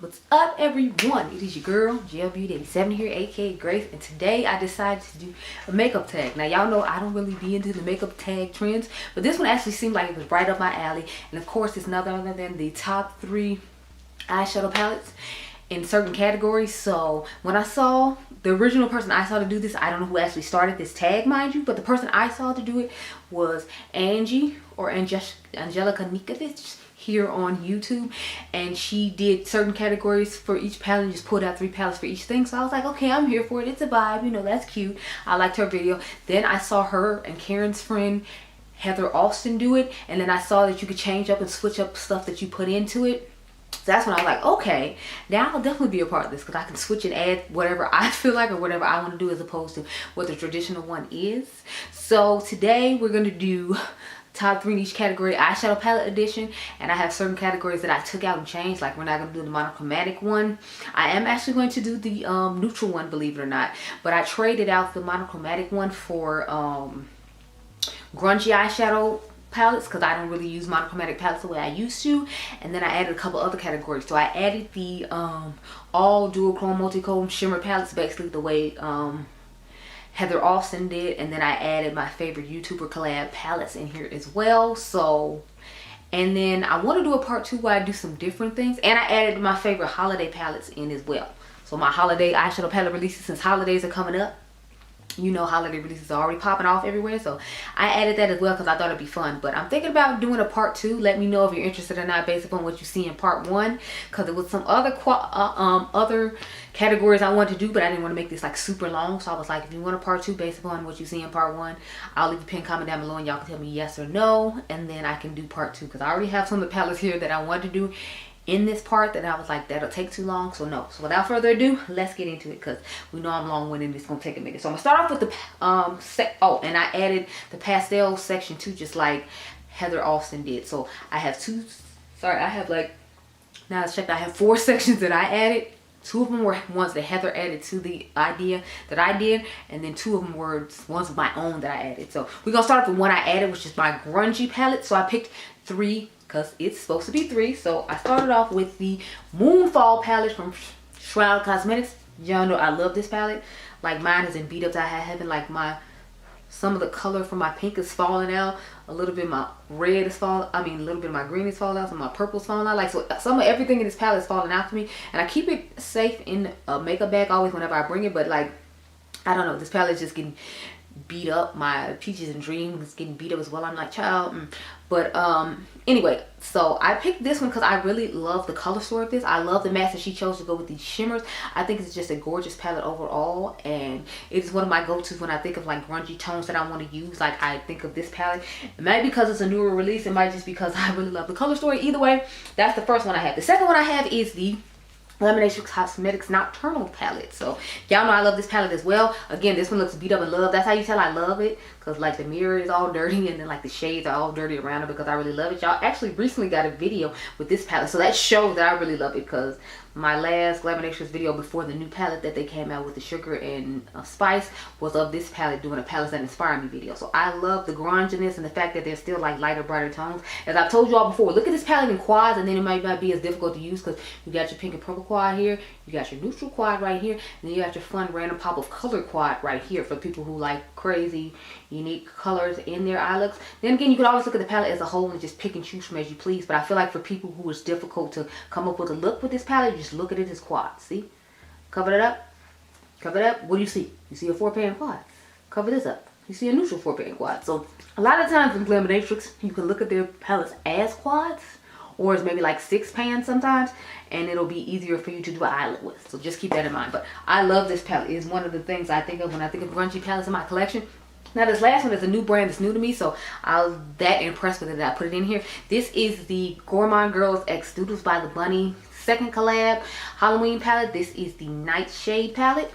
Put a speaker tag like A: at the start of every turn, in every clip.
A: What's up, everyone? It is your girl Beauty 87 here, aka Grace, and today I decided to do a makeup tag. Now y'all know I don't really be into the makeup tag trends, but this one actually seemed like it was right up my alley. And of course it's none other than the top 3 eyeshadow palettes in certain categories. So when I saw the original person I saw to do this, I don't know who actually started this tag, mind you, but the person I saw to do it was Angie or Angelica Nikovic here on YouTube, and she did certain categories for each palette and just pulled out 3 palettes for each thing. So I was like, okay, I'm here for it. It's a vibe, you know, that's cute. I liked her video. Then I saw her and Karen's friend Heather Austin do it, and then I saw that you could change up and switch up stuff that you put into it. So that's when I was like, okay, now I'll definitely be a part of this, because I can switch and add whatever I feel like or whatever I want to do as opposed to what the traditional one is. So today we're going to do top 3 in each category eyeshadow palette edition, and I have certain categories that I took out and changed. Like, we're not going to do the monochromatic one. I am actually going to do the neutral one, believe it or not, but I traded out the monochromatic one for grungy eyeshadow palettes, because I don't really use monochromatic palettes the way I used to. And then I added a couple other categories. So I added the all dual chrome multi-chrome shimmer palettes, basically the way Heather Austin did, and then I added my favorite YouTuber collab palettes in here as well. So, and then I want to do a part 2 where I do some different things, and I added my favorite holiday palettes in as well. So my holiday eyeshadow palette releases, since holidays are coming up, you know, holiday releases are already popping off everywhere, so I added that as well because I thought it'd be fun. But I'm thinking about doing a part 2. Let me know if you're interested or not based upon what you see in part 1, because there was some other other categories I wanted to do, but I didn't want to make this like super long. So I was like, if you want a part 2 based upon what you see in part 1, I'll leave a pin comment down below and y'all can tell me yes or no, and then I can do part 2, because I already have some of the palettes here that I wanted to do in this part that I was like, that'll take too long. So no. So without further ado, let's get into it, because we know I'm long-winded and it's gonna take a minute. So I'm gonna start off with the oh, and I added the pastel section too, just like Heather Austin did. So I have I have like, now let's check, I have 4 sections that I added. 2 of them were ones that Heather added to the idea that I did, and then 2 of them were ones of my own that I added. So we're gonna start off with one I added, which is my grungy palette. So I picked 3 because it's supposed to be 3. So I started off with the Moonfall palette from Shroud Cosmetics. Y'all know I love this palette. Like, mine is in beat up to high heaven. Like, some of the color from my pink is falling out. A little bit of my red is falling, a little bit of my green is falling out. Some of my purple is falling out. Like, so some of everything in this palette is falling out to me. And I keep it safe in a makeup bag always whenever I bring it. But like, I don't know, this palette is just getting beat up. My Peaches and Dreams is getting beat up as well. I'm like, child. But anyway, so I picked this one because I really love the color story of this. I love the matte that she chose to go with these shimmers. I think it's just a gorgeous palette overall, and it's one of my go-tos when I think of like grungy tones that I want to use. Like, I think of this palette. It might be because it's a newer release, it might just because I really love the color story. Either way, that's the first one I have. The second one I have is the Lamination Cosmetics Nocturnal palette. So y'all know I love this palette as well. Again, this one looks beat up in love. That's how you tell I love it, because like the mirror is all dirty, and then like the shades are all dirty around it, because I really love it. Y'all actually recently got a video with this palette, so that shows that I really love it, because my last Laminations video before the new palette that they came out with, the sugar and spice, was of this palette doing a palette that inspired me video. So I love the grunginess and the fact that they're still like lighter, brighter tones. As I've told you all before, look at this palette in quads, and then it might not be as difficult to use, because you got your pink and purple quad here, you got your neutral quad right here, and then you got your fun random pop of color quad right here for people who like crazy unique colors in their eye looks. Then again, you can always look at the palette as a whole and just pick and choose from as you please, but I feel like for people who it's difficult to come up with a look with this palette, just look at it as quads. See, cover it up, cover it up. What do you see? You see a 4-pan quad. Cover this up, you see a neutral 4-pan quad. So a lot of times in Laminatrix, you can look at their palettes as quads, or it's maybe like 6-pan sometimes, and it'll be easier for you to do an eye look with. So just keep that in mind. But I love this palette. It's one of the things I think of when I think of grungy palettes in my collection. Now this last one is a new brand that's new to me, so I was that impressed with it that I put it in here. This is the Gourmand Girls X Doodles by the Bunny second collab Halloween palette. This is the Nightshade palette,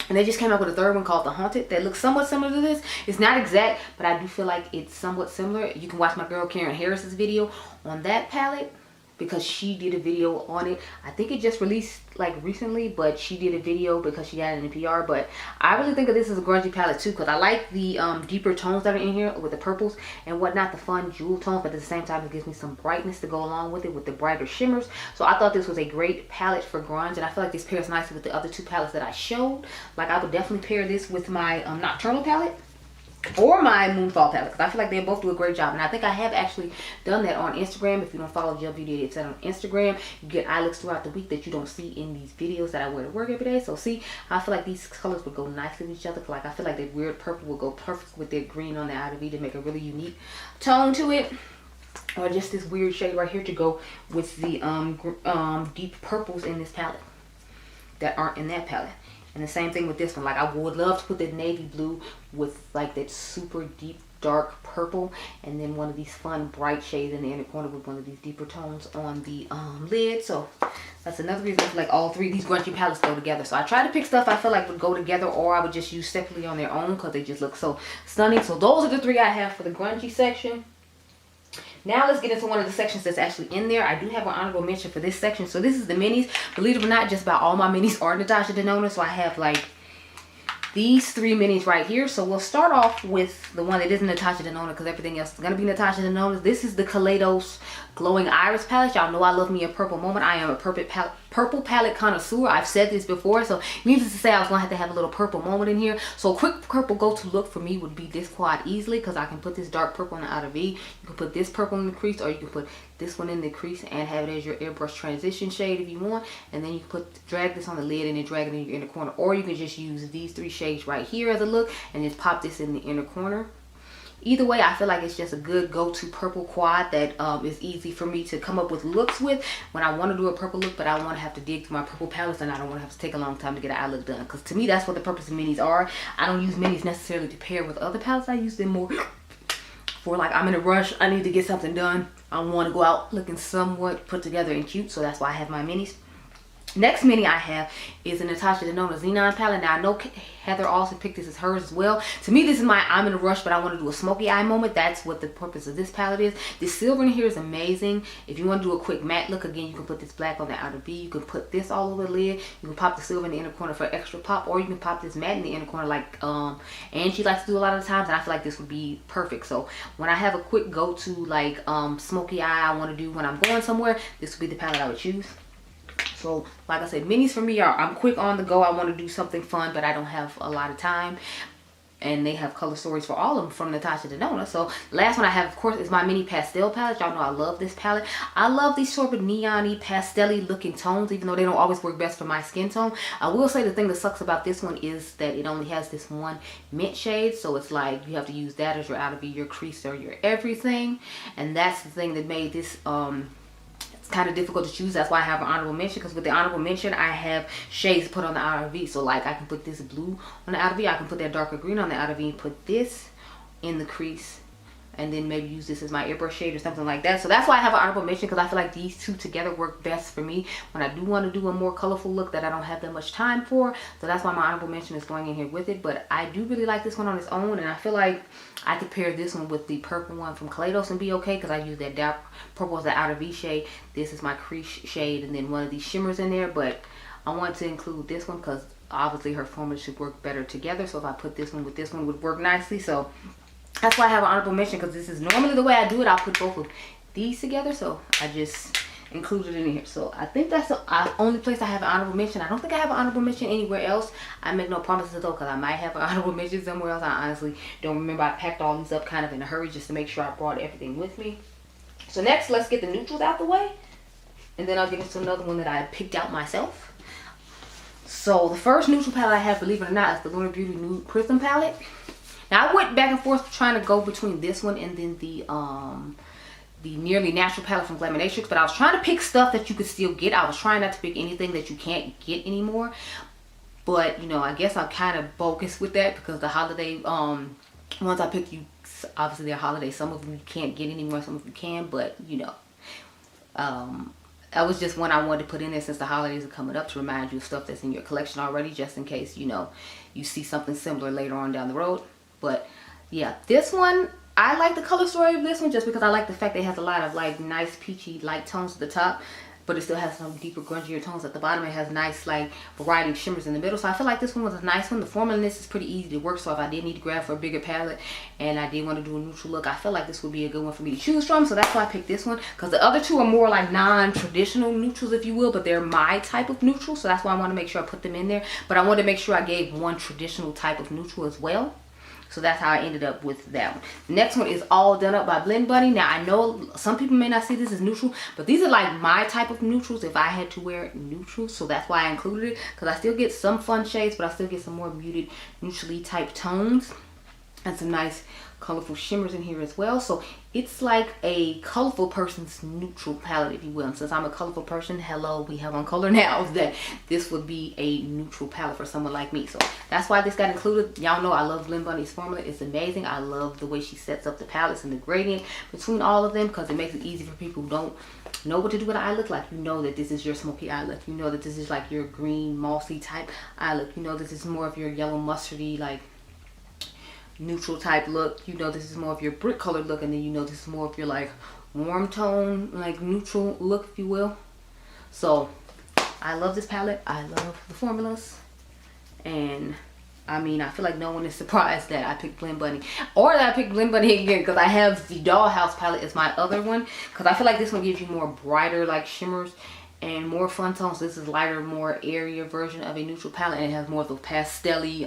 A: and they just came out with a 3rd one called the Haunted that looks somewhat similar to this. It's not exact, but I do feel like it's somewhat similar. You can watch my girl Karen Harris's video on that palette. because she did a video on it. I think it just released like recently, but she did a video because she got it in the PR. But I really think of this as a grungy palette too, because I like the deeper tones that are in here with the purples and whatnot, the fun jewel tones, but at the same time it gives me some brightness to go along with it with the brighter shimmers. So I thought this was a great palette for grunge, and I feel like this pairs nicely with the other two palettes that I showed. Like I would definitely pair this with my Nocturnal palette or my Moonfall palette, because I feel like they both do a great job. And I think I have actually done that on Instagram. If you don't follow Jill Beauty, it's on Instagram. You get eye looks throughout the week that you don't see in these videos that I wear to work every day. So see, I feel like these colors would go nicely with each other. Like I feel like that weird purple would go perfect with that green on the outer V to make a really unique tone to it. Or just this weird shade right here to go with the deep purples in this palette that aren't in that palette. And the same thing with this one. Like I would love to put the navy blue with like that super deep dark purple, and then one of these fun bright shades in the inner corner with one of these deeper tones on the lid. So that's another reason I feel like all three of these grungy palettes go together. So I try to pick stuff I feel like would go together, or I would just use separately on their own because they just look so stunning. So those are the three I have for the grungy section. Now let's get into one of the sections that's actually in there. I do have an honorable mention for this section. So this is the minis. Believe it or not, just about all my minis are Natasha Denona. So I have like these three minis right here. So we'll start off with the one that isn't Natasha Denona, because everything else is going to be Natasha Denona. This is the Kaleidos Glowing Iris palette. Y'all know I love me a purple moment. I am a purple palette connoisseur. I've said this before, so needless to say I was going to have a little purple moment in here. So a quick purple go-to look for me would be this quad easily, because I can put this dark purple on the outer V. You can put this purple in the crease, or you can put this one in the crease and have it as your airbrush transition shade if you want. And then you can drag this on the lid and then drag it in your inner corner. Or you can just use these three shades right here as a look and just pop this in the inner corner. Either way, I feel like it's just a good go-to purple quad that is easy for me to come up with looks with when I want to do a purple look, but I want to have to dig through my purple palettes, and I don't want to have to take a long time to get an eye look done. Because to me, that's what the purpose of minis are. I don't use minis necessarily to pair with other palettes. I use them more for like I'm in a rush, I need to get something done, I want to go out looking somewhat put together and cute. So that's why I have my minis. Next mini I have is a Natasha Denona Xenon palette. Now I know Heather also picked this as hers as well. To me, this is my I'm in a rush but I want to do a smoky eye moment. That's what the purpose of this palette is. This silver in here is amazing. If you want to do a quick matte look, again, you can put this black on the outer V. You can put this all over the lid. You can pop the silver in the inner corner for extra pop, or you can pop this matte in the inner corner like Angie likes to do a lot of the times, and I feel like this would be perfect. So when I have a quick go-to like smoky eye I want to do when I'm going somewhere, this would be the palette I would choose. So like I said, minis for me are, I'm quick on the go. I want to do something fun, but I don't have a lot of time. And they have color stories for all of them from Natasha Denona. So last one I have, of course, is my mini pastel palette. Y'all know I love this palette. I love these sort of neon-y, pastel-y looking tones, even though they don't always work best for my skin tone. I will say the thing that sucks about this one is that it only has this one mint shade. So it's like you have to use that as your outer V, your crease, or your everything. And that's the thing that made this kind of difficult to choose. That's why I have an honorable mention, because with the honorable mention I have shades put on the outer V. So like I can put this blue on the outer V, I can put that darker green on the outer V and put this in the crease, and then maybe use this as my airbrush shade or something like that. So that's why I have an honorable mention, because I feel like these two together work best for me when I do want to do a more colorful look that I don't have that much time for. So that's why my honorable mention is going in here with it. But I do really like this one on its own, and I feel like I could pair this one with the purple one from Kaleidos and be okay, because I use that dark purple as the outer V shade. This is my crease shade, and then one of these shimmers in there. But I want to include this one because obviously her formulas should work better together. So if I put this one with this one, would work nicely. So that's why I have an honorable mention, because this is normally the way I do it. I'll put both of these together, so I just included it in here. So I think that's the only place I have an honorable mention. I don't think I have an honorable mention anywhere else. I make no promises though, because I might have an honorable mention somewhere else. I honestly don't remember. I packed all these up kind of in a hurry just to make sure I brought everything with me. So next, let's get the neutrals out the way, and then I'll get into another one that I picked out myself. So the first neutral palette I have, believe it or not, is the Lunar Beauty Nude Prism palette. Now I went back and forth trying to go between this one and then the Nearly Natural palette from Glaminatrix, but I was trying to pick stuff that you could still get. I was trying not to pick anything that you can't get anymore. But you know, I guess I'm kind of bogus with that, because the holiday ones I picked, you obviously they're holiday. Some of them you can't get anymore, some of them you can, but you know, that was just one I wanted to put in there since the holidays are coming up, to remind you of stuff that's in your collection already, just in case, you know, you see something similar later on down the road. But yeah, this one I like the color story of this one just because I like the fact that it has a lot of like nice peachy light tones at the top, but it still has some deeper grungier tones at the bottom. It has nice like variety of shimmers in the middle, so I feel like this one was a nice one. The formula in this is pretty easy to work, so if I did need to grab for a bigger palette and I did want to do a neutral look, I feel like this would be a good one for me to choose from. So that's why I picked this one, because the other two are more like non-traditional neutrals, if you will, but they're my type of neutral, so that's why I want to make sure I put them in there. But I wanted to make sure I gave one traditional type of neutral as well. So that's how I ended up with that one. The next one is All Done Up by Blend Bunny. Now I know some people may not see this as neutral, but these are like my type of neutrals if I had to wear neutrals. So that's why I included it, because I still get some fun shades, but I still get some more muted neutrally type tones and some nice colorful shimmers in here as well. So it's like a colorful person's neutral palette, if you will. And since I'm a colorful person, hello, we have on color now, that this would be a neutral palette for someone like me. So that's why this got included. Y'all know I love Blend Bunny's formula. It's amazing. I love the way she sets up the palettes and the gradient between all of them, because it makes it easy for people who don't know what to do with an eye look. Like, you know that this is your smoky eye look. You know that this is like your green mossy type eye look. You know this is more of your yellow mustardy, like neutral type look. You know this is more of your brick colored look, and then you know this is more of your like warm tone, like neutral look, if you will. So I love this palette. I love the formulas, and I mean, I feel like no one is surprised that I picked Blend Bunny, or that I picked Blend Bunny again, because I have the Dollhouse palette as my other one, because I feel like this one gives you more brighter like shimmers and more fun tones. This is lighter, more airier version of a neutral palette, and it has more of those pastel-y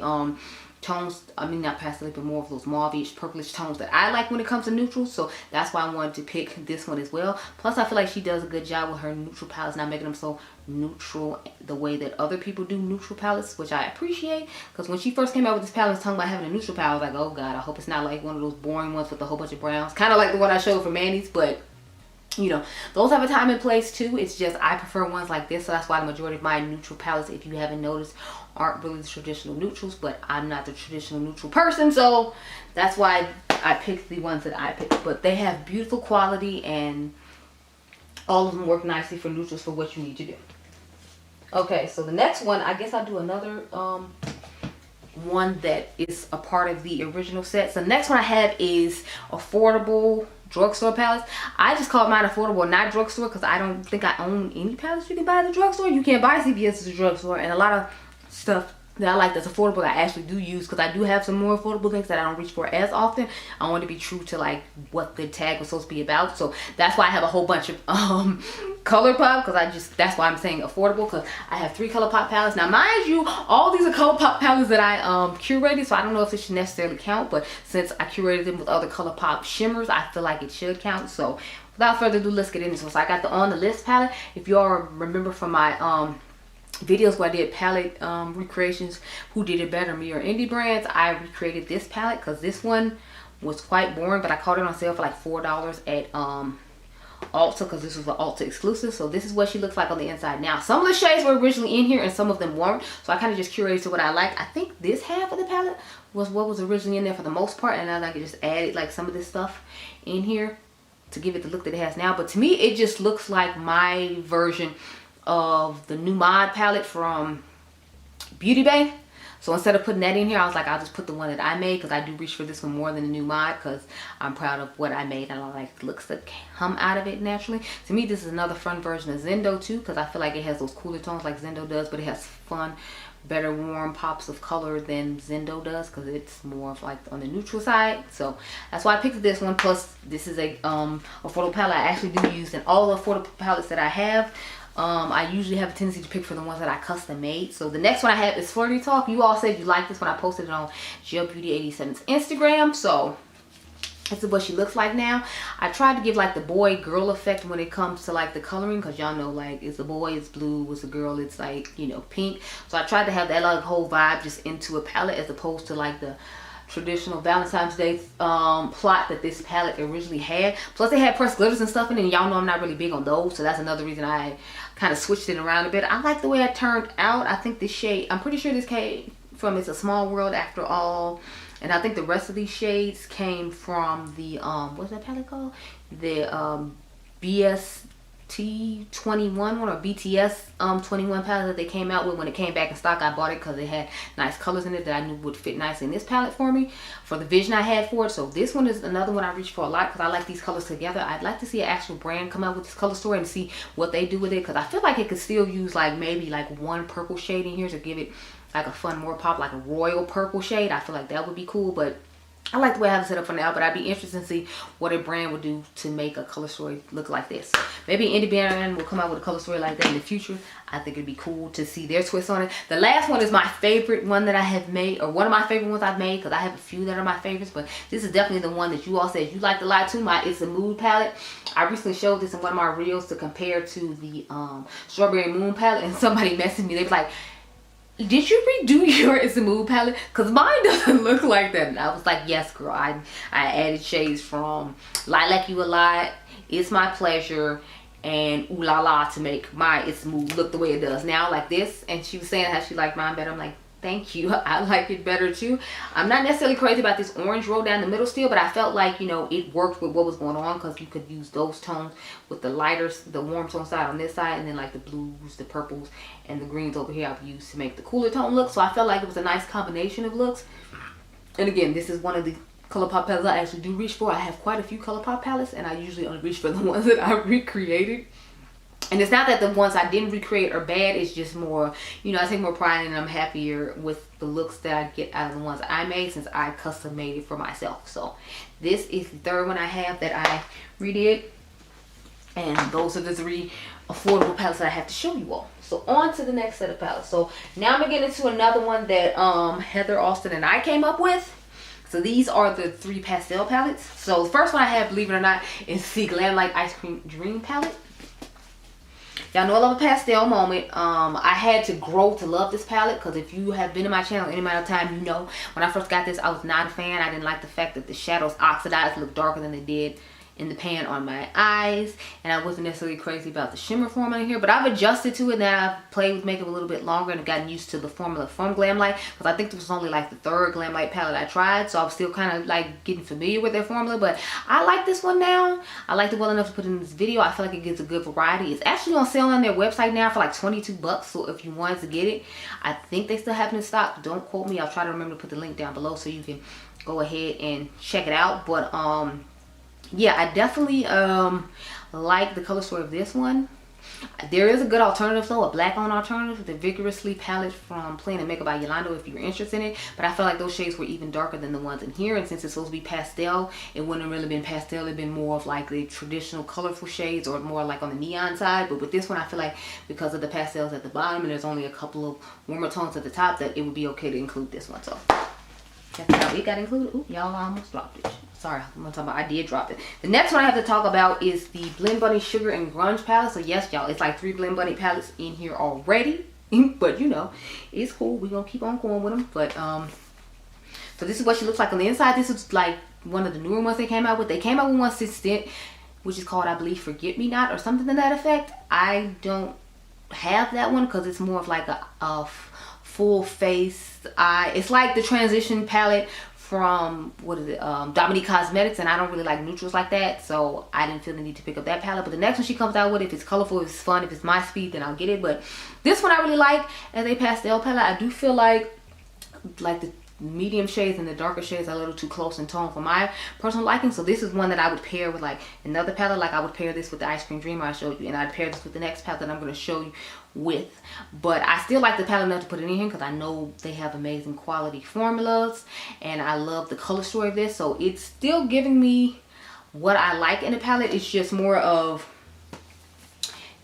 A: tones. I mean, not pastel, but more of those mauve-ish, purplish tones that I like when it comes to neutrals. So that's why I wanted to pick this one as well. Plus, I feel like she does a good job with her neutral palettes, not making them so neutral the way that other people do neutral palettes, which I appreciate. Because when she first came out with this palette, talking about having a neutral palette, I was like, oh god, I hope it's not like one of those boring ones with a whole bunch of browns, kind of like the one I showed for Manny's. But you know, those have a time and place too. It's just I prefer ones like this, so that's why the majority of my neutral palettes, if you haven't noticed, aren't really the traditional neutrals. But I'm not the traditional neutral person, so that's why I picked the ones that I picked. But they have beautiful quality, and all of them work nicely for neutrals for what you need to do. Okay, so the next one, I guess I'll do another one that is a part of the original set. So the next one I have is affordable drugstore palettes. I just call mine affordable, not drugstore, because I don't think I own any palettes you can buy at the drugstore. You can't buy CVS at the drugstore, and a lot of stuff that I like that's affordable that I actually do use, because I do have some more affordable things that I don't reach for as often. I want to be true to like what the tag was supposed to be about. So that's why I have a whole bunch of ColourPop, because that's why I'm saying affordable, because I have 3 ColourPop palettes. Now mind you, all these are ColourPop palettes that I curated, so I don't know if it should necessarily count, but since I curated them with other ColourPop shimmers, I feel like it should count. So without further ado, let's get into this. So I got the On The List palette. If you all remember from my videos where I did palette recreations, who did it better, me or indie brands, I recreated this palette because this one was quite boring, but I caught it on sale for like $4 at Ulta, because this was an Ulta exclusive. So this is what she looks like on the inside. Now some of the shades were originally in here and some of them weren't, so I kind of just curated to what I like. I think this half of the palette was what was originally in there for the most part, and I just added like some of this stuff in here to give it the look that it has now. But to me, it just looks like my version of the new mod palette from Beauty Bay. So instead of putting that in here, I was like, I'll just put the one that I made, because I do reach for this one more than the new mod, because I'm proud of what I made and I like the looks that come out of it naturally. To me, this is another fun version of Zendo too, because I feel like it has those cooler tones like Zendo does, but it has fun, better warm pops of color than Zendo does, because it's more of like on the neutral side. So that's why I picked this one. Plus this is a affordable palette I actually do use in all the affordable palettes that I have. I usually have a tendency to pick for the ones that I custom made. So the next one I have is Flirty Talk. You all said you liked this when I posted it on GLBeauty87's Instagram. So this is what she looks like now. I tried to give like the boy girl effect when it comes to like the coloring, because y'all know like it's a boy it's blue, it's a girl it's like, you know, pink. So I tried to have that like whole vibe just into a palette, as opposed to like the traditional Valentine's Day plot that this palette originally had. Plus they had pressed glitters and stuff in it, and y'all know I'm not really big on those, so that's another reason I kind of switched it around a bit. I like the way it turned out. I think this shade, I'm pretty sure this came from It's a Small World After All, and I think the rest of these shades came from the what's that palette called, the T21 one or BTS 21 palette that they came out with. When it came back in stock, I bought it because it had nice colors in it that I knew would fit nice in this palette for me, for the vision I had for it. So this one is another one I reach for a lot because I like these colors together. I'd like to see an actual brand come out with this color story and see what they do with it, because I feel like it could still use like maybe like one purple shade in here to give it like a fun more pop, like a royal purple shade. I feel like that would be cool, but I like the way I have it set up for now. But I'd be interested to see what a brand would do to make a color story look like this. Maybe an indie brand will come out with a color story like that in the future. I think it'd be cool to see their twist on it. The last one is my favorite one that I have made, or one of my favorite ones I've made, because I have a few that are my favorites, but this is definitely the one that you all said you like a lot too. It's a Mood palette. I recently showed this in one of my reels to compare to the Strawberry Moon palette, and somebody messaged me. They was like, did you redo your It's a Mood palette? Because mine doesn't look like that. And I was like, yes, girl. I added shades from Lilac You a Lot, It's My Pleasure, and Ooh La La to make my It's a Mood look the way it does now, like this. And she was saying how she liked mine better. I'm like, thank you. I like it better too. I'm not necessarily crazy about this orange roll down the middle still, but I felt like, you know, it worked with what was going on, because you could use those tones with the lighter, the warm tone side on this side, and then like the blues, the purples, and the greens over here I've used to make the cooler tone look. So I felt like it was a nice combination of looks. And again, this is one of the ColourPop palettes I actually do reach for. I have quite a few ColourPop palettes, and I usually only reach for the ones that I recreated. And it's not that the ones I didn't recreate are bad. It's just more, you know, I take more pride in, and I'm happier with the looks that I get out of the ones I made, since I custom made it for myself. So this is the third one I have that I redid. And those are the three affordable palettes that I have to show you all. So on to the next set of palettes. So now I'm gonna get into another one that Heather, Austin, and I came up with. So these are the three pastel palettes. So the first one I have, believe it or not, is the Glam Light Ice Cream Dream palette. Y'all know I love a pastel moment. I had to grow to love this palette, because if you have been in my channel any amount of time, you know when I first got this, I was not a fan. I didn't like the fact that the shadows oxidized, looked darker than they did in the pan on my eyes, and I wasn't necessarily crazy about the shimmer formula here, but I've adjusted to it now. I've played with makeup a little bit longer and gotten used to the formula from Glam Light, because I think this was only like the third Glam Light palette I tried, so I was still kind of like getting familiar with their formula. But I like this one now. I liked it well enough to put in this video. I feel like it gives a good variety. It's actually on sale on their website now for like 22 bucks, so if you wanted to get it, I think they still have it in stock. Don't quote me. I'll try to remember to put the link down below so you can go ahead and check it out. But yeah, I definitely like the color story of this one. There is a good alternative though, a black on alternative, the Vigorously palette from Plain and Makeup by Yolanda, if you're interested in it. But I feel like those shades were even darker than the ones in here, and since it's supposed to be pastel, it wouldn't have really been pastel. It'd been more of like the traditional colorful shades, or more like on the neon side. But with this one, I feel like because of the pastels at the bottom and there's only a couple of warmer tones at the top, that it would be okay to include this one. So that's how it got included. Ooh, y'all, I almost dropped it. Sorry, I'm gonna talk about, I did drop it. The next one I have to talk about is the Blend Bunny Sugar and Grunge palette. So yes, y'all, it's like 3 Blend Bunny palettes in here already. But you know, it's cool. We're gonna keep on going with them. But so this is what she looks like on the inside. This is like one of the newer ones they came out with. They came out with one since then, which is called, I believe, Forget Me Not or something to that effect. I don't have that one because it's more of like a full face eye. It's like the transition palette from, what is it, Dominique Cosmetics, and I don't really like neutrals like that, so I didn't feel the need to pick up that palette. But the next one she comes out with, if it's colorful, if it's fun, if it's my speed, then I'll get it. But this one I really like as a pastel palette. I do feel like the medium shades and the darker shades are a little too close in tone for my personal liking. So this is one that I would pair with like another palette. Like I would pair this with the Ice Cream Dreamer I showed you, and I'd pair this with the next palette that I'm going to show you with. But I still like the palette enough to put it in here because I know they have amazing quality formulas, and I love the color story of this. So it's still giving me what I like in a palette. It's just more of,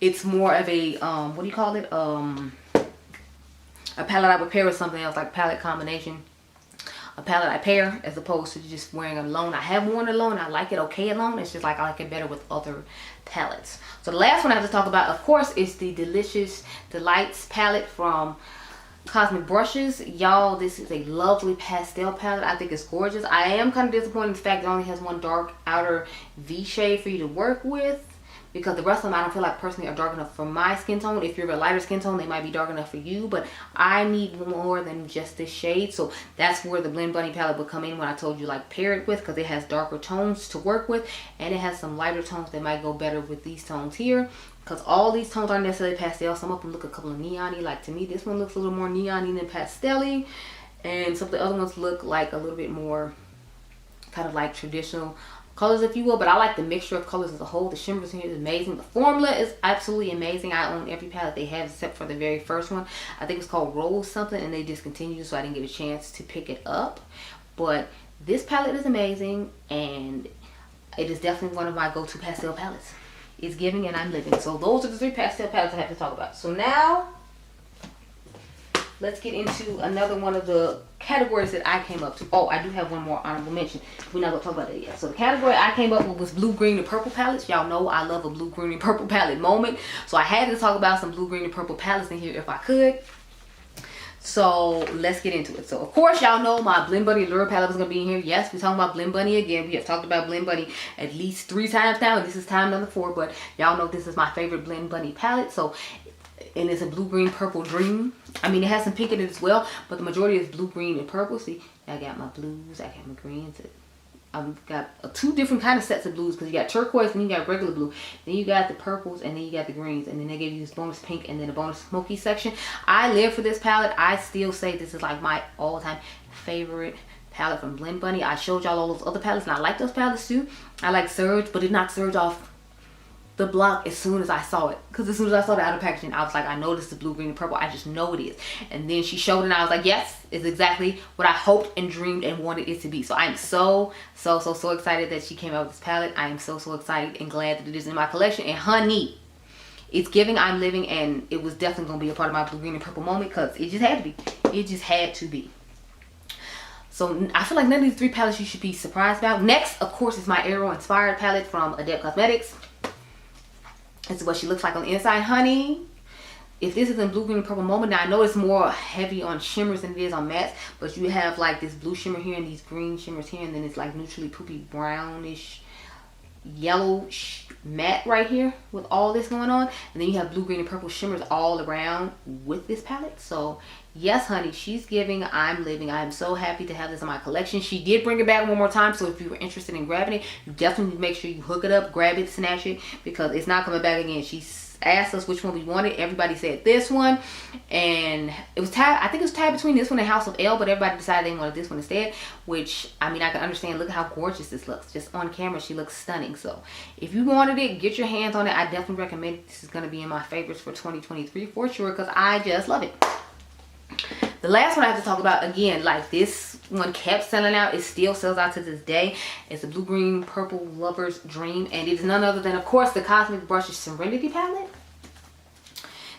A: it's more of a what do you call it, a palette I would pair with something else, like palette combination. A palette I pair as opposed to just wearing it alone. I have worn it alone. I like it okay alone. It's just like I like it better with other palettes. So the last one I have to talk about, of course, is the Delicious Delights palette from Cosmic Brushes. Y'all, this is a lovely pastel palette. I think it's gorgeous. I am kind of disappointed in the fact it only has one dark outer V shade for you to work with, because the rest of them I don't feel like personally are dark enough for my skin tone. If you're a lighter skin tone, they might be dark enough for you, but I need more than just this shade. So that's where the Blend Bunny palette would come in when I told you like pair it with, because it has darker tones to work with, and it has some lighter tones that might go better with these tones here. Because all these tones aren't necessarily pastel. Some of them look a couple of neon-y. Like to me, this one looks a little more neon-y than pastel-y. And some of the other ones look like a little bit more kind of like traditional colors, if you will. But I like the mixture of colors as a whole. The shimmers in here is amazing. The formula is absolutely amazing. I own every palette they have except for the very first one. I think it's called Rose something, and they discontinued, so I didn't get a chance to pick it up. But this palette is amazing, and it is definitely one of my go-to pastel palettes. It's giving and I'm living. So those are the 3 pastel palettes I have to talk about. So now let's get into another one of the categories that I came up to. Oh, I do have one more honorable mention. We're not gonna talk about it yet. So the category I came up with was blue, green, and purple palettes. Y'all know I love a blue, green, and purple palette moment. So I had to talk about some blue, green, and purple palettes in here if I could. So let's get into it. So of course y'all know my Blend Bunny Allure palette was gonna be in here. Yes, we're talking about Blend Bunny again. We have talked about Blend Bunny at least 3 times now, and this is time number 4. But y'all know this is my favorite Blend Bunny palette. So, and it's a blue, green, purple dream. I mean, it has some pink in it as well, but the majority is blue, green, and purple. See, I got my blues, I got my greens. I've got 2 different kind of sets of blues, because you got turquoise and you got regular blue. Then you got the purples, and then you got the greens, and then they gave you this bonus pink and then a bonus smoky section. I live for this palette. I still say this is like my all-time favorite palette from Blend Bunny. I showed y'all all those other palettes, and I like those palettes too. I like Surge, but it knocked Surge off the block as soon as I saw it, because as soon as I saw the outer packaging, I was like, I know this is blue, green, and purple. I just know it is. And then she showed it, and I was like, yes, it's exactly what I hoped and dreamed and wanted it to be. So I am so excited that she came out with this palette. I am so excited and glad that it is in my collection. And honey, it's giving I'm living, and it was definitely gonna be a part of my blue, green, and purple moment, because it just had to be. It just had to be. So I feel like none of these 3 palettes you should be surprised about. Next, of course, is my Arrow inspired palette from Adept Cosmetics. This is what she looks like on the inside, honey. If this is in blue, green, and purple moment, now I know it's more heavy on shimmers than it is on mattes, but you have like this blue shimmer here and these green shimmers here, and then it's like neutrally poopy brownish yellow matte right here with all this going on, and then you have blue, green, and purple shimmers all around with this palette. So yes, honey, she's giving I'm living. I am so happy to have this in my collection. She did bring it back one more time, so if you were interested in grabbing it, you definitely make sure you hook it up, grab it, snatch it, because it's not coming back again. She asked us which one we wanted. Everybody said this one, and it was tied. I think it was tied between this one and House of L, but everybody decided they wanted this one instead, which I mean, I can understand. Look at how gorgeous this looks. Just on camera, she looks stunning. So if you wanted it, get your hands on it. I definitely recommend it. This is going to be in my favorites for 2023 for sure, because I just love it. The last one I have to talk about, again, like this one kept selling out. It still sells out to this day. It's a blue, green, purple lover's dream, and it is none other than, of course, the Cosmic Brushes Serenity palette.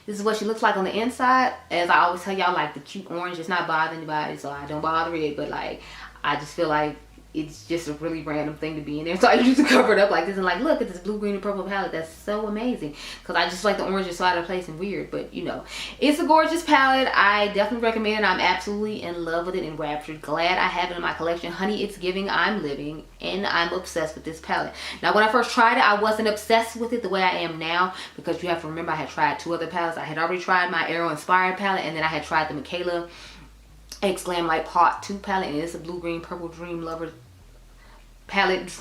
A: This is what she looks like on the inside. As I always tell y'all, like the cute orange, it's not bothering anybody, so I don't bother it, but like I just feel like it's just a really random thing to be in there, so I used to cover it up like this and like, look at this blue, green, and purple palette. That's so amazing, because I just like the orange is so out of place and weird, but you know, it's a gorgeous palette. I definitely recommend it. I'm absolutely in love with it, enraptured, glad I have it in my collection. Honey, it's giving I'm living, and I'm obsessed with this palette. Now when I first tried it, I wasn't obsessed with it the way I am now, because you have to remember I had tried 2 other palettes. I had already tried my Arrow inspired palette, and then I had tried the Michaela X Glam Light Part 2 palette, and it's a blue, green, purple dream lover palette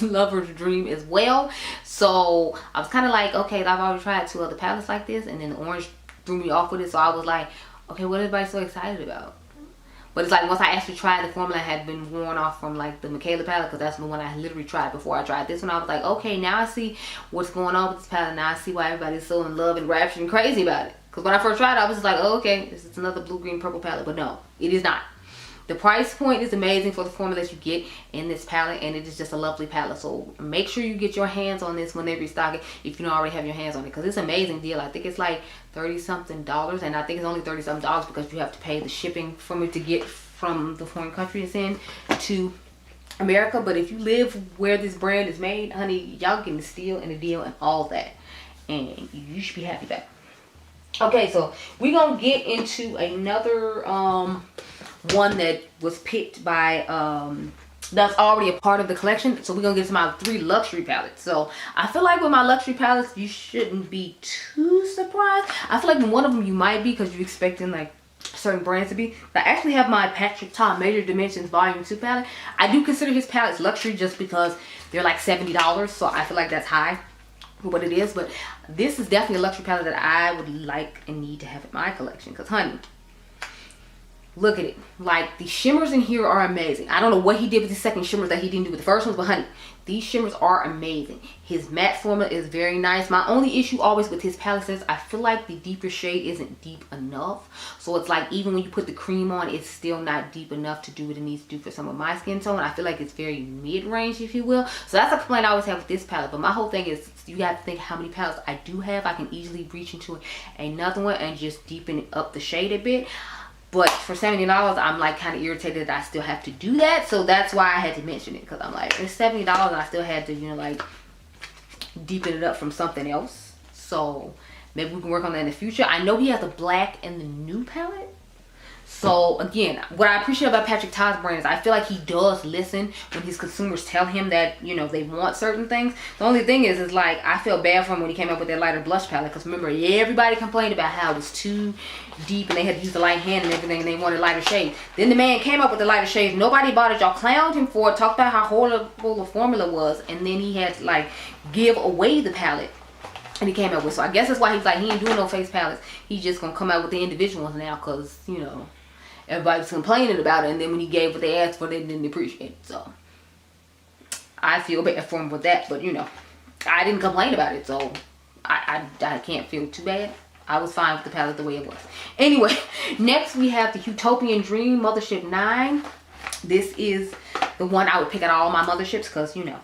A: lover's dream as well. So I was kind of like, okay, I've already tried 2 other palettes like this, and then the orange threw me off with it, so I was like, okay, what is everybody so excited about? But it's like once I actually tried the formula, I had been worn off from like the Michaela palette, because that's the one I literally tried before I tried this one. I was like, okay, now I see what's going on with this palette. Now I see why everybody's so in love and raptured and crazy about it. Because when I first tried it, I was just like, oh, okay, this is another blue, green, purple palette. But no, it is not. The price point is amazing for the formula that you get in this palette, and it is just a lovely palette. So make sure you get your hands on this when they restock it, if you don't already have your hands on it, because it's an amazing deal. I think it's like $30-something, and I think it's only $30-something because you have to pay the shipping from it to get from the foreign country it's in to America. But if you live where this brand is made, honey, y'all getting the steal and the deal and all that, and you should be happy about it. Okay, so we're gonna get into another one that was picked by that's already a part of the collection. So we're gonna get to my 3 luxury palettes. So I feel like with my luxury palettes, you shouldn't be too surprised. I feel like in one of them you might be, because you're expecting like certain brands to be. I actually have my Patrick Ta Major Dimensions Volume 2 palette. I do consider his palettes luxury just because they're like $70, so I feel like that's high for what it is. But this is definitely a luxury palette that I would like and need to have in my collection, because honey, look at it. Like, the shimmers in here are amazing. I don't know what he did with the second shimmers that he didn't do with the first ones, but honey, these shimmers are amazing. His matte formula is very nice. My only issue always with his palettes is I feel like the deeper shade isn't deep enough. So it's like, even when you put the cream on, it's still not deep enough to do what it needs to do for some of my skin tone. I feel like it's very mid-range, if you will. So that's a complaint I always have with this palette. But my whole thing is, you have to think how many palettes I do have. I can easily reach into another one and just deepen up the shade a bit. But for $70, I'm like kind of irritated that I still have to do that. So that's why I had to mention it, because I'm like, it's $70 and I still had to, you know, like deepen it up from something else. So maybe we can work on that in the future. I know he has the black and the new palette. So again, what I appreciate about Patrick Ta's brand is I feel like he does listen when his consumers tell him that, you know, they want certain things. The only thing is like, I feel bad for him when he came up with that lighter blush palette, because remember, everybody complained about how it was too deep and they had to use the light hand and everything, and they wanted lighter shades. Then the man came up with the lighter shades. Nobody bought it. Y'all clowned him for it, talked about how horrible the formula was, and then he had to like give away the palette. And he came out with, so I guess that's why he's like, he ain't doing no face palettes. He's just gonna come out with the individual ones now, because, you know, everybody was complaining about it, and then when he gave what they asked for, they didn't appreciate it. So I feel bad for him with that, but you know, I didn't complain about it, so I can't feel too bad. I was fine with the palette the way it was. Anyway, next we have the Utopian Dream Mothership 9. This is the one I would pick out of all my motherships, because, you know,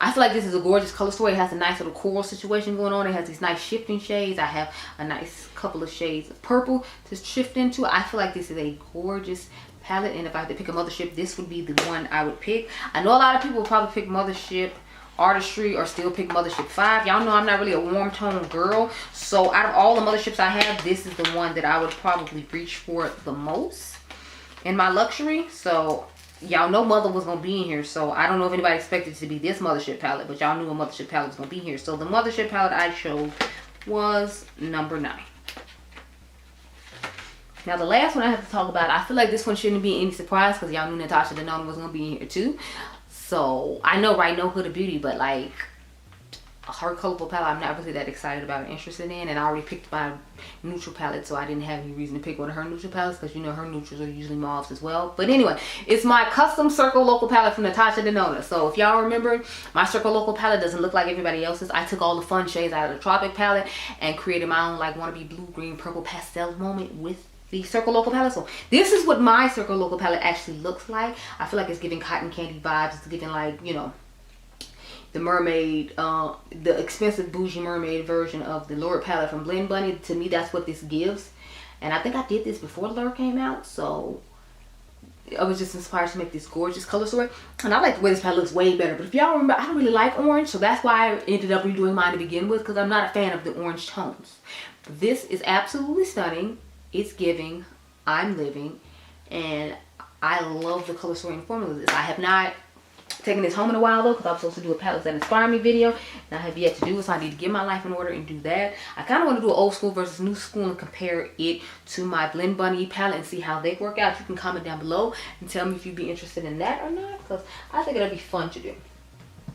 A: I feel like this is a gorgeous color story. It has a nice little coral situation going on. It has these nice shifting shades. I have a nice couple of shades of purple to shift into. I feel like this is a gorgeous palette, and if I had to pick a mothership, this would be the one I would pick. I know a lot of people will probably pick Mothership Artistry or still pick Mothership 5. Y'all know I'm not really a warm tone girl, so out of all the motherships I have, this is the one that I would probably reach for the most in my luxury. So y'all know Mother was gonna be in here, so I don't know if anybody expected it to be this mothership palette, but y'all knew a mothership palette was gonna be here. So the mothership palette I showed was number 9. Now the last one I have to talk about, I feel like this one shouldn't be any surprise, because y'all knew Natasha Denona was gonna be in here too. So I know right now Huda Beauty, but like her colorful palette I'm not really that excited about or interested in, and I already picked my neutral palette, so I didn't have any reason to pick one of her neutral palettes, because you know her neutrals are usually mauves as well. But anyway, it's my custom Circle Local palette from Natasha Denona. So if y'all remember, my Circle Local palette doesn't look like everybody else's. I took all the fun shades out of the Tropic palette and created my own like wannabe blue, green, purple pastel moment with the Circle Local palette. So this is what my Circle Local palette actually looks like. I feel like it's giving cotton candy vibes. It's giving like, you know, the mermaid, the expensive bougie mermaid version of the Lurid palette from Blend Bunny. To me, that's what this gives. And I think I did this before the Lurid came out, so I was just inspired to make this gorgeous color story. And I like the way this palette looks way better. But if y'all remember, I don't really like orange, so that's why I ended up redoing mine to begin with, because I'm not a fan of the orange tones. This is absolutely stunning. It's giving, I'm living, and I love the color story and formula of this. I have not taken this home in a while though, because I'm supposed to do a palettes that inspire me video, and I have yet to do it, so I need to get my life in order and do that. I kind of want to do an old school versus new school and compare it to my Blend Bunny palette and see how they work out. You can comment down below and tell me if you'd be interested in that or not, because I think it'll be fun to do.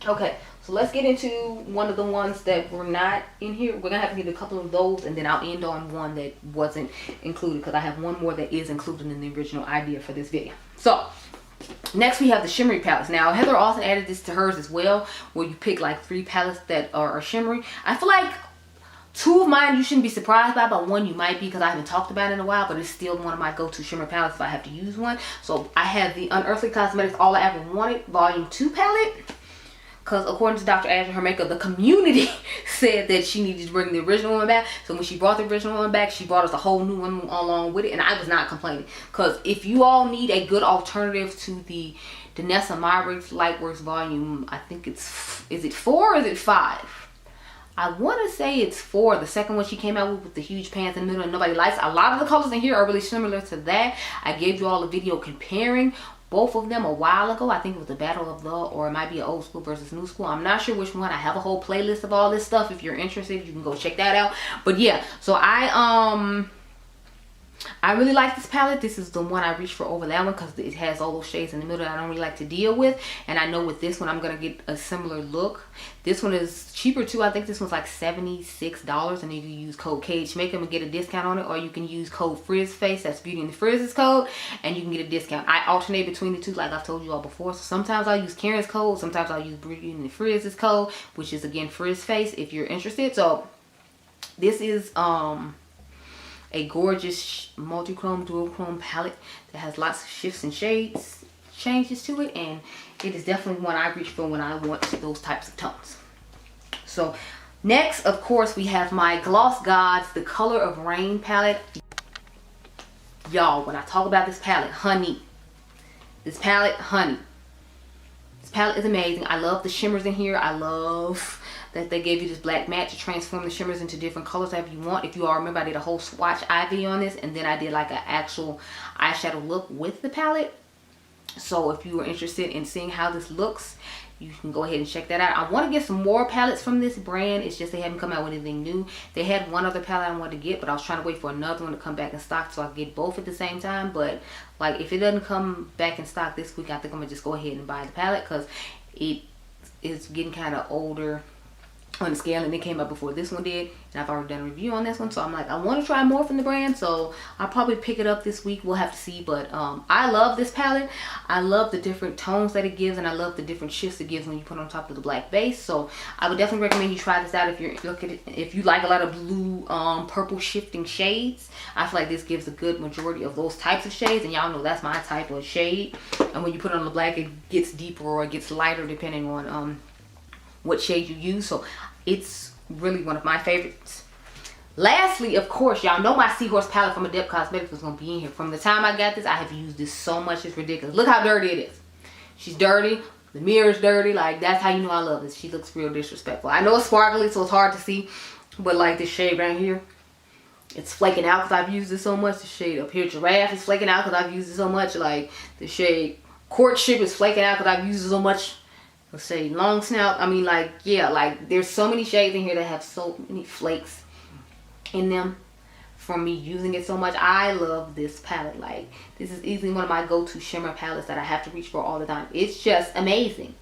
A: Okay, so let's get into one of the ones that were not in here. We're gonna have to get a couple of those, and then I'll end on one that wasn't included, because I have one more that is included in the original idea for this video. So next we have the shimmery palettes. Now Heather also added this to hers as well, where you pick like 3 palettes that are shimmery. I feel like 2 of mine you shouldn't be surprised by, but 1 you might be, because I haven't talked about it in a while, but it's still one of my go-to shimmer palettes if I have to use one. So I have the Unearthly Cosmetics All I Ever Wanted Volume 2 palette, because according to Dr. Adriangameover, the community said that she needed to bring the original one back. So when she brought the original one back, she brought us a whole new one along with it, and I was not complaining. Because if you all need a good alternative to the Danessa Myricks Lightworks Volume, I think it's, is it 4 or is it 5? I want to say it's 4. The second one she came out with the huge pants in the middle and nobody likes. A lot of the colors in here are really similar to that. I gave you all a video comparing both of them a while ago. I think it was the battle of the, or it might be an old school versus new school. I'm not sure which one. I have a whole playlist of all this stuff. If you're interested, you can go check that out. But yeah, so I really like this palette. This is the one I reached for over that one because it has all those shades in the middle that I don't really like to deal with. And I know with this one, I'm going to get a similar look. This one is cheaper too. I think this one's like $76. And you can use code Cage Makeup and get a discount on it. Or you can use code Frizz Face. That's Beauty and the Frizz's code. And you can get a discount. I alternate between the two like I've told you all before. So sometimes I'll use Karen's code. Sometimes I'll use Beauty and the Frizz's code. Which is again Frizz Face if you're interested. So this is a gorgeous multi-chrome dual-chrome palette that has lots of shifts and shades changes to it, and it is definitely one I reach for when I want those types of tones. So next, of course, we have my Gloss Gods The Color of Rain palette. Y'all, when I talk about this palette, honey, this palette is amazing. I love the shimmers in here. I love that they gave you this black matte to transform the shimmers into different colors if you want. If you all remember, I did a whole swatch eye video on this, and then I did like an actual eyeshadow look with the palette. So if you are interested in seeing how this looks, you can go ahead and check that out. I want to get some more palettes from this brand. It's just they haven't come out with anything new. They had one other palette I wanted to get, but I was trying to wait for another one to come back in stock so I could get both at the same time. But like if it doesn't come back in stock this week, I think I'm gonna just go ahead and buy the palette because it is getting kind of older on the scale, and it came out before this one did, and I've already done a review on this one, so I'm like, I want to try more from the brand, so I'll probably pick it up this week. We'll have to see. But I love this palette. I love the different tones that it gives, and I love the different shifts it gives when you put it on top of the black base. So I would definitely recommend you try this out if you're looking at it. If you like a lot of blue purple shifting shades, I feel like this gives a good majority of those types of shades, and y'all know that's my type of shade. And when you put it on the black, it gets deeper or it gets lighter depending on what shade you use. So it's really one of my favorites. Lastly, of course, y'all know my Seahorse palette from Adept Cosmetics was going to be in here. From the time I got this, I have used this so much. It's ridiculous. Look how dirty it is. She's dirty. The mirror's dirty. Like, that's how you know I love this. She looks real disrespectful. I know it's sparkly, so it's hard to see. But like this shade right here, it's flaking out because I've used it so much. The shade up here, Giraffe, is flaking out because I've used it so much. Like, the shade Courtship is flaking out because I've used it so much. Let's say Long Snout. I mean, like, yeah, like there's so many shades in here that have so many flakes in them from me using it so much. I love this palette. Like, this is easily one of my go-to shimmer palettes that I have to reach for all the time. It's just amazing,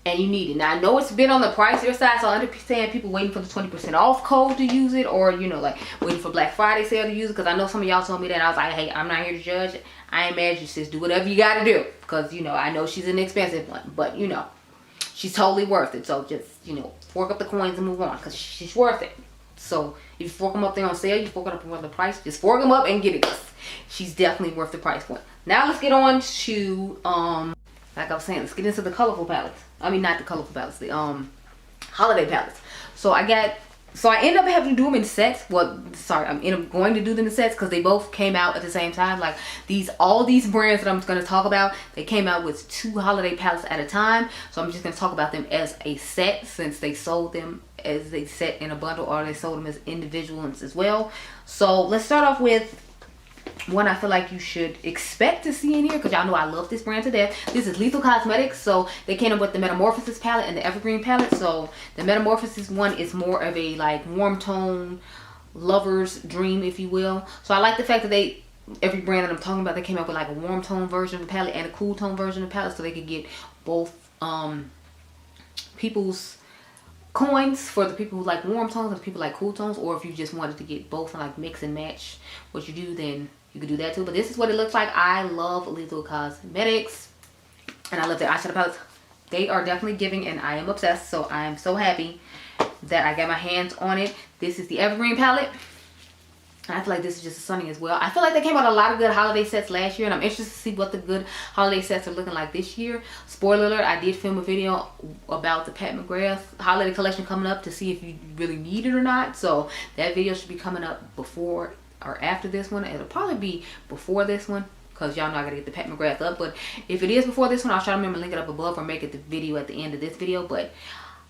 A: and you need it. Now I know it's been on the pricier side, so I understand people waiting for the 20% off code to use it, or you know, like waiting for Black Friday sale to use it, because I know some of y'all told me that, and I was like, hey, I'm not here to judge. I ain't mad at you, sis. Do whatever you gotta do, because you know, I know she's an expensive one, but you know, she's totally worth it. So just, you know, fork up the coins and move on, because she's worth it. So if you fork them up there on sale, you fork it up for the price, just fork them up and get it. She's definitely worth the price point. Now let's get on to like I was saying, let's get into the colorful palettes. I mean, not the colorful palettes, the holiday palettes. So I end up having to do them in sets. Well, sorry, I'm going to do them in sets because they both came out at the same time. Like all these brands that I'm going to talk about, they came out with 2 holiday palettes at a time. So I'm just going to talk about them as a set, since they sold them as a set in a bundle, or they sold them as individuals as well. So let's start off with one I feel like you should expect to see in here, because y'all know I love this brand to death. This is Lethal Cosmetics. So they came up with the Metamorphosis palette and the Evergreen palette. So the Metamorphosis one is more of a like warm tone lover's dream, if you will. So I like the fact that every brand that I'm talking about, they came up with like a warm tone version of the palette and a cool tone version of the palette, so they could get both people's coins, for the people who like warm tones and the people like cool tones. Or if you just wanted to get both and like mix and match what you do, then you could do that too. But this is what it looks like. I love Lethal Cosmetics, and I love their eyeshadow palettes. They are definitely giving, and I am obsessed. So I am so happy that I got my hands on it. This is the Evergreen palette. I feel like this is just stunning as well. I feel like they came out a lot of good holiday sets last year, and I'm interested to see what the good holiday sets are looking like this year. Spoiler alert, I did film a video about the Pat McGrath holiday collection coming up to see if you really need it or not. So that video should be coming up before or after this one. It'll probably be before this one, because y'all know I gotta get the Pat McGrath up. But if it is before this one, I'll try to remember to link it up above or make it the video at the end of this video. But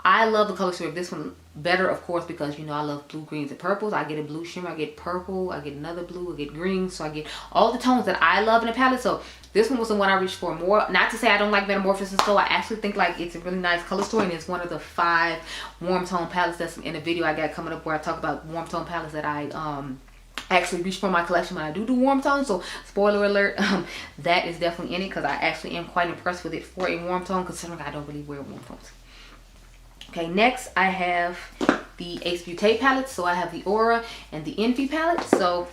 A: I love the color story of this one better, of course, because you know I love blue, greens, and purples. I get a blue shimmer, I get purple, I get another blue, I get green. So I get all the tones that I love in a palette. So this one was the one I reached for more. Not to say I don't like Metamorphosis though. I actually think like it's a really nice color story, and it's one of the 5 warm tone palettes that's in a video I got coming up where I talk about warm tone palettes that I actually reach for my collection when I do warm tones. So spoiler alert, that is definitely in it because I actually am quite impressed with it for a warm tone, considering I don't really wear warm tones. Okay, next I have the Ace Beaute palette. So I have the Aura and the Envy palette. So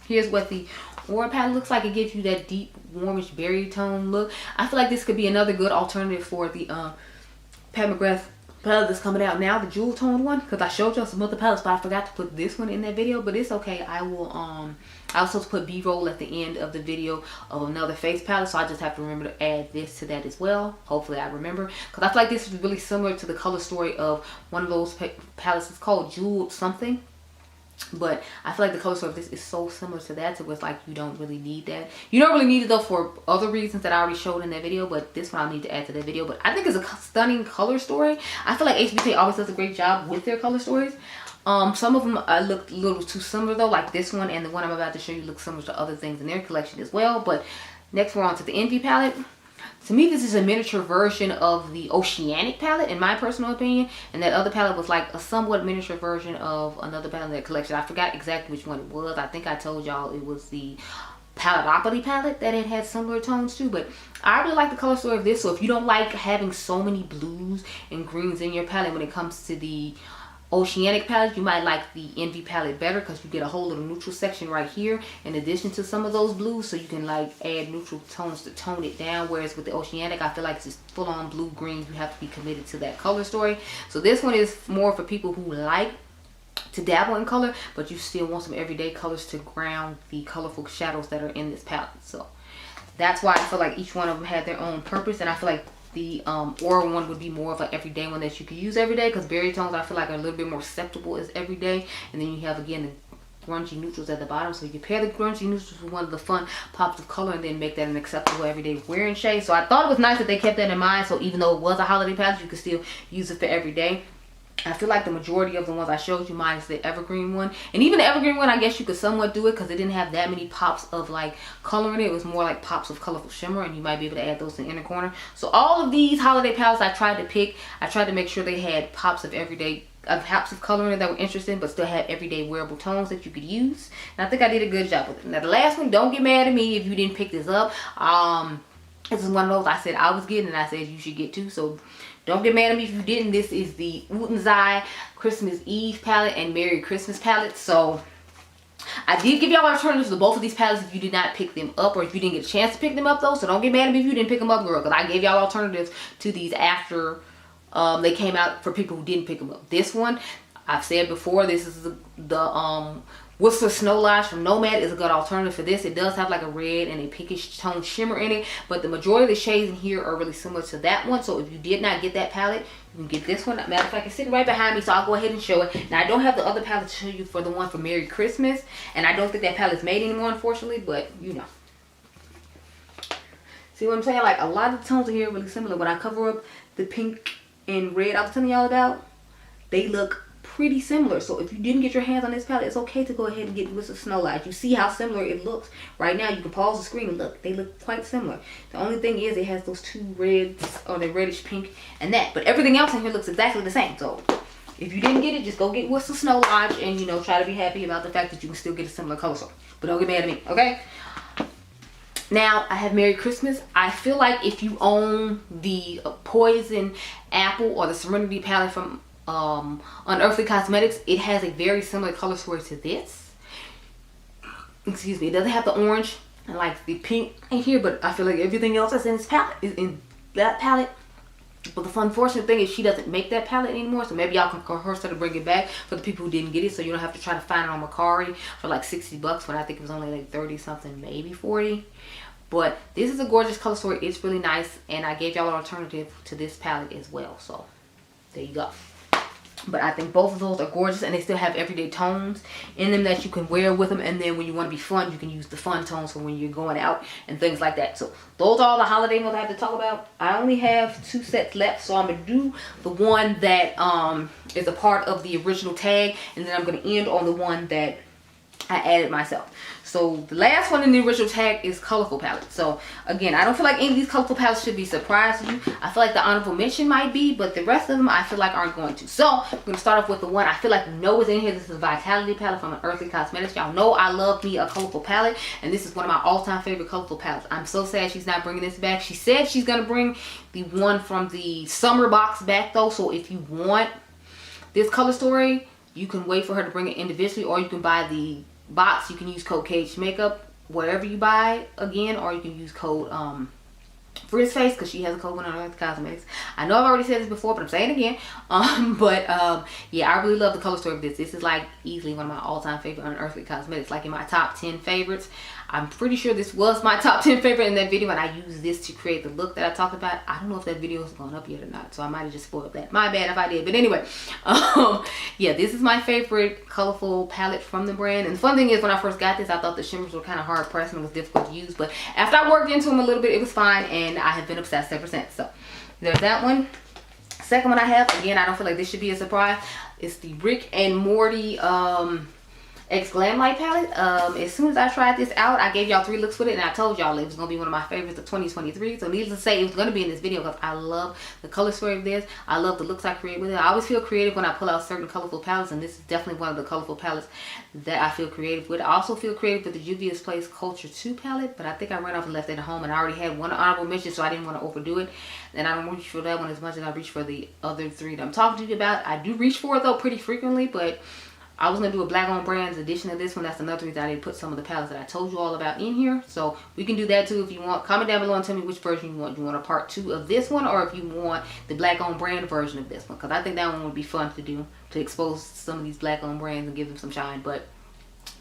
A: here's what the Aura palette looks like. It gives you that deep warmish berry tone look. I feel like this could be another good alternative for the Pat McGrath palette that's coming out now, the jewel tone one, because I showed y'all some other palettes, but I forgot to put this one in that video. But it's okay. I will I also put B-roll at the end of the video of another face palette, so I just have to remember to add this to that as well. Hopefully I remember, because I feel like this is really similar to the color story of one of those palettes. It's called Jewel something, but I feel like the color story of this is so similar to that, so it's like you don't really need that. You don't really need it though for other reasons that I already showed in that video, but this one I'll need to add to that video. But I think it's a stunning color story. I feel like HBT always does a great job with their color stories. Some of them look a little too similar though, like this one and the one I'm about to show you look similar to other things in their collection as well. But next we're on to the Envy palette. To me, this is a miniature version of the Oceanic palette, in my personal opinion. And that other palette was like a somewhat miniature version of another palette in that collection. I forgot exactly which one it was. I think I told y'all it was the Paletopathy palette that it had similar tones to. But I really like the color story of this. So if you don't like having so many blues and greens in your palette when it comes to the Oceanic palette, you might like the Envy palette better, because you get a whole little neutral section right here in addition to some of those blues, so you can like add neutral tones to tone it down. Whereas with the Oceanic, I feel like it's just full on blue green. You have to be committed to that color story. So this one is more for people who like to dabble in color, but you still want some everyday colors to ground the colorful shadows that are in this palette. So that's why I feel like each one of them had their own purpose, and I feel like the Aura one would be more of an everyday one that you could use every day, because berry tones I feel like are a little bit more acceptable as everyday. And then you have again the grungy neutrals at the bottom, so you can pair the grungy neutrals with one of the fun pops of color and then make that an acceptable everyday wearing shade. So I thought it was nice that they kept that in mind, so even though it was a holiday palette, you could still use it for everyday. I feel like the majority of the ones I showed you, minus the Evergreen one, and even the Evergreen one, I guess you could somewhat do it because it didn't have that many pops of like color in it. It was more like pops of colorful shimmer, and you might be able to add those in the inner corner. So all of these holiday palettes I tried to pick, I tried to make sure they had pops of everyday, pops of color in it that were interesting, but still had everyday wearable tones that you could use. And I think I did a good job with it. Now the last one, don't get mad at me if you didn't pick this up. This is one of those I said I was getting, and I said you should get too. So don't get mad at me if you didn't. This is the Wooten's Christmas Eve palette and Merry Christmas palette. So I did give y'all alternatives to both of these palettes if you did not pick them up, or if you didn't get a chance to pick them up though. So don't get mad at me if you didn't pick them up, girl, because I gave y'all alternatives to these after they came out for people who didn't pick them up. This one, I've said before, this is the Whistler Snow Lodge from Nomad is a good alternative for this. It does have like a red and a pinkish tone shimmer in it, but the majority of the shades in here are really similar to that one. So if you did not get that palette, you can get this one. Matter of fact, it's sitting right behind me, so I'll go ahead and show it. Now I don't have the other palette to show you for the one for Merry Christmas, and I don't think that palette's made anymore, unfortunately, but you know. See what I'm saying? Like a lot of the tones in here are really similar. When I cover up the pink and red I was telling y'all about, they look pretty similar. So if you didn't get your hands on this palette, it's okay to go ahead and get Whistler Snow Lodge. You see how similar it looks right now. You can pause the screen and look, they look quite similar. The only thing is it has those two reds, or the reddish pink and that, but everything else in here looks exactly the same. So if you didn't get it, just go get Whistler Snow Lodge and, you know, try to be happy about the fact that you can still get a similar color story. But don't get mad at me, okay? Now I have Merry Christmas. I feel like if you own the Poison Apple or the Serenity palette from Unearthly Cosmetics, it has a very similar color story to this. Excuse me. It doesn't have the orange and like the pink in here, but I feel like everything else that's in this palette is in that palette. But the unfortunate thing is she doesn't make that palette anymore, so maybe y'all can coerce her to bring it back for the people who didn't get it, so you don't have to try to find it on Mercari for like 60 bucks when I think it was only like 30 something, maybe 40. But this is a gorgeous color story. It's really nice, and I gave y'all an alternative to this palette as well. So there you go. But I think both of those are gorgeous, and they still have everyday tones in them that you can wear with them. And then when you want to be fun, you can use the fun tones for when you're going out and things like that. So those are all the holiday ones I have to talk about. I only have 2 sets left, so I'm going to do the one that is a part of the original tag, and then I'm going to end on the one that I added myself. So the last one in the original tag is colorful palette. So again, I don't feel like any of these colorful palettes should be a surprise to you. I feel like the honorable mention might be, but the rest of them I feel like aren't going to. So I'm going to start off with the one I feel like you know is in here. This is a Vitality palette from Earthly Cosmetics. Y'all know I love me a colorful palette, and this is one of my all-time favorite colorful palettes. I'm so sad she's not bringing this back. She said she's going to bring the one from the summer box back though. So if you want this color story, you can wait for her to bring it individually, or you can buy the box. You can use code Cage Makeup wherever you buy again, or you can use code Frizz Face, because she has a code on Earth Cosmetics. I know I've already said this before, but I'm saying it again. Yeah, I really love the color story of this. This is like easily one of my all-time favorite Unearthly Cosmetics, like in my top 10 favorites. I'm pretty sure this was my top 10 favorite in that video, and I used this to create the look that I talked about. I don't know if that video has gone up yet or not, so I might have just spoiled that. My bad if I did. But anyway, yeah, this is my favorite colorful palette from the brand. And the fun thing is, when I first got this, I thought the shimmers were kind of hard pressed and it was difficult to use. But after I worked into them a little bit, it was fine, and I have been obsessed ever since. So there's that one. Second one I have, again, I don't feel like this should be a surprise. It's the Rick and Morty X Glam Light palette. As soon as I tried this out, I gave y'all 3 looks with it, and I told y'all it was going to be one of my favorites of 2023. So needless to say, it was going to be in this video because I love the color story of this. I love the looks I create with it. I always feel creative when I pull out certain colorful palettes, and this is definitely one of the colorful palettes that I feel creative with. I also feel creative with the Juvia's Place Culture 2 palette, but I think I ran off and left it at home, and I already had one honorable mention, so I didn't want to overdo it. And I don't reach for that one as much as I reach for the other 3 that I'm talking to you about. I do reach for it though pretty frequently, but I was going to do a Black Owned Brands edition of this one. That's another reason I didn't put some of the palettes that I told you all about in here. So we can do that too if you want. Comment down below and tell me which version you want. You want a part 2 of this one, or if you want the Black Owned Brand version of this one. Because I think that one would be fun to do, to expose some of these Black Owned brands and give them some shine. But